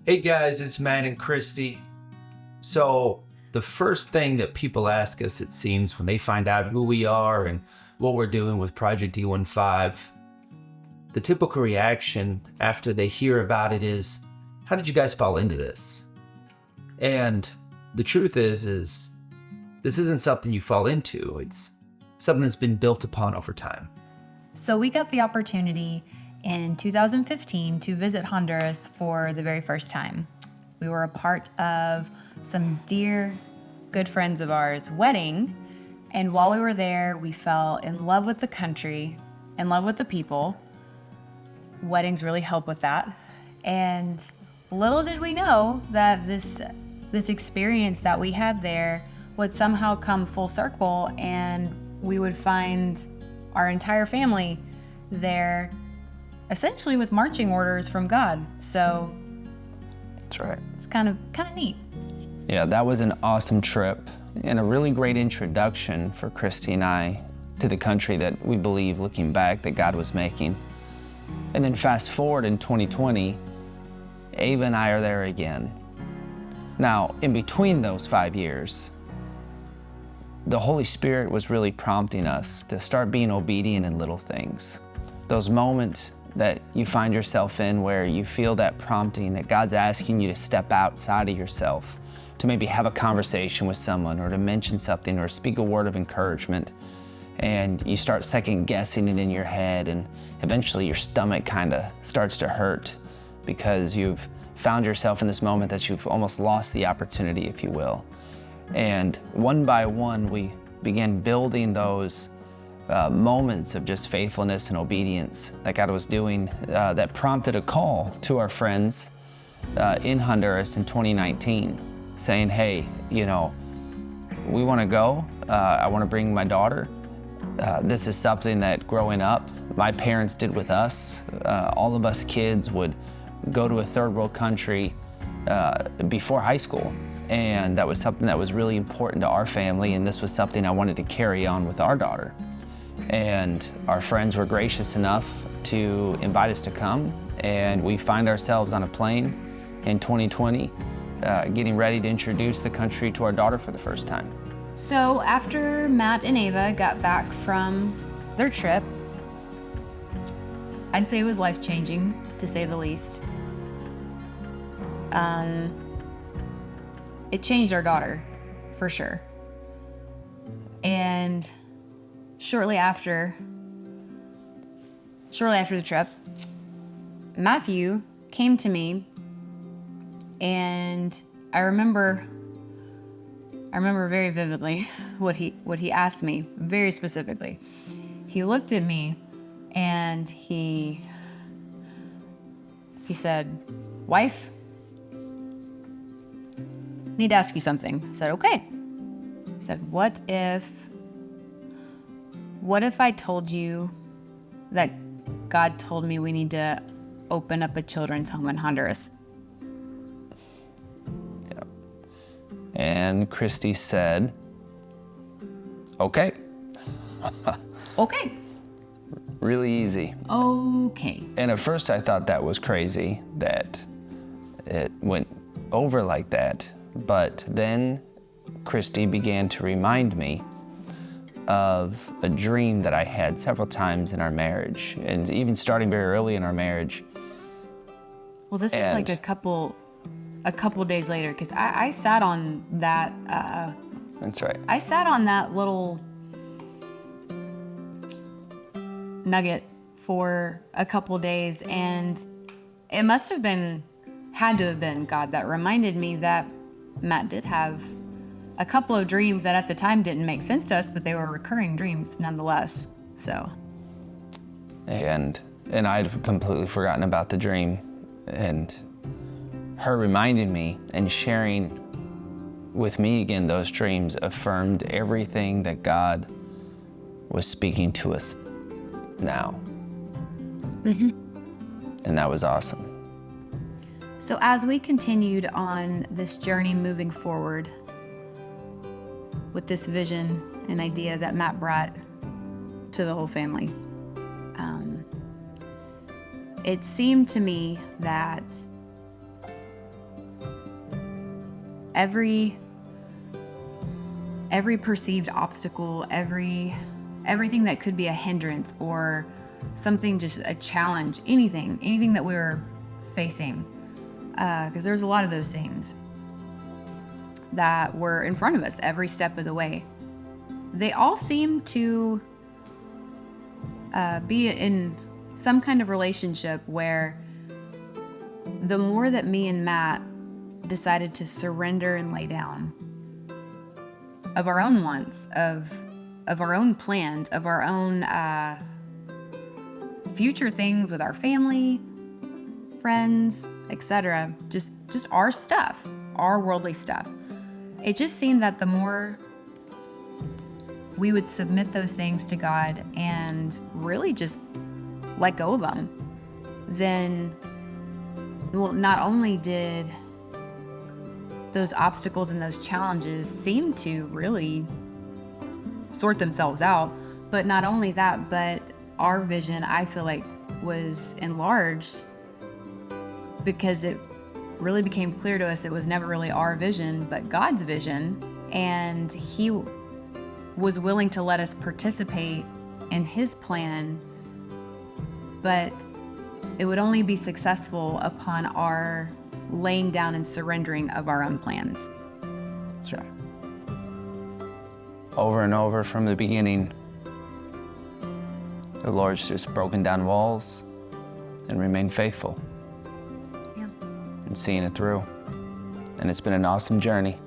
Hey guys, it's Matt and Kristie. So, the first thing that people ask us, it seems, when they find out who we are and what we're doing with Project D15, the typical reaction after they hear about it is, how did you guys fall into this? And the truth is this isn't something you fall into. It's something that's been built upon over time. So we got the opportunity in 2015 to visit Honduras for the very first time. We were a part of some dear, good friends of ours' wedding, and while we were there, we fell in love with the country, in love with the people. Weddings really help with that. And little did we know that this experience that we had there would somehow come full circle, and we would find our entire family there, essentially with marching orders from God. So That's right. it's kind of neat. Yeah, that was an awesome trip and a really great introduction for Kristie and I to the country that we believe, looking back, that God was making. And then fast forward in 2020, Ava and I are there again. Now, in between those 5 years, the Holy Spirit was really prompting us to start being obedient in little things. Those moments that you find yourself in where you feel that prompting that God's asking you to step outside of yourself, to maybe have a conversation with someone or to mention something or speak a word of encouragement, and you start second guessing it in your head, and eventually your stomach kind of starts to hurt because you've found yourself in this moment that you've almost lost the opportunity, if you will. And one by one, we began building those moments of just faithfulness and obedience that God was doing that prompted a call to our friends in Honduras in 2019 saying, hey, we want to go. I want to bring my daughter. This is something that growing up, my parents did with us. All of us kids would go to a third world country before high school. And that was something that was really important to our family, and this was something I wanted to carry on with our daughter. And our friends were gracious enough to invite us to come, and we find ourselves on a plane in 2020, getting ready to introduce the country to our daughter for the first time. So after Matt and Ava got back from their trip, I'd say it was life-changing, to say the least. It changed our daughter, for sure. And shortly after the trip, Matthew came to me, and I remember very vividly what he asked me, very specifically. He looked at me and he said, "Wife, need to ask you something." I said, "Okay." He said, what if I told you that God told me we need to open up a children's home in Honduras? Yeah. And Kristie said, okay. Okay. Really easy. Okay. And at first I thought that was crazy that it went over like that. But then Kristie began to remind me of a dream that I had several times in our marriage, and even starting very early in our marriage. Well, this was like a couple days later, because I sat on that. That's right. I sat on that little nugget for a couple days, and it had to have been God that reminded me that Matt did have a couple of dreams that at the time didn't make sense to us, but they were recurring dreams nonetheless. So. And I'd completely forgotten about the dream, and her reminding me and sharing with me again those dreams affirmed everything that God was speaking to us now. Mm-hmm. And that was awesome. So as we continued on this journey moving forward with this vision and idea that Matt brought to the whole family, it seemed to me that every perceived obstacle, everything that could be a hindrance or something, just a challenge, anything that we were facing, because there's a lot of those things that were in front of us every step of the way. They all seem to be in some kind of relationship where the more that me and Matt decided to surrender and lay down of our own wants, of our own plans, of our own future things with our family, friends, etc., just our stuff, our worldly stuff. It just seemed that the more we would submit those things to God and really just let go of them, then, well, not only did those obstacles and those challenges seem to really sort themselves out, but not only that, but our vision, I feel like, was enlarged, because it really became clear to us it was never really our vision, but God's vision, and He was willing to let us participate in His plan, but it would only be successful upon our laying down and surrendering of our own plans. That's right. Over and over from the beginning, the Lord's just broken down walls and remained faithful. Yeah. And seeing it through. And it's been an awesome journey.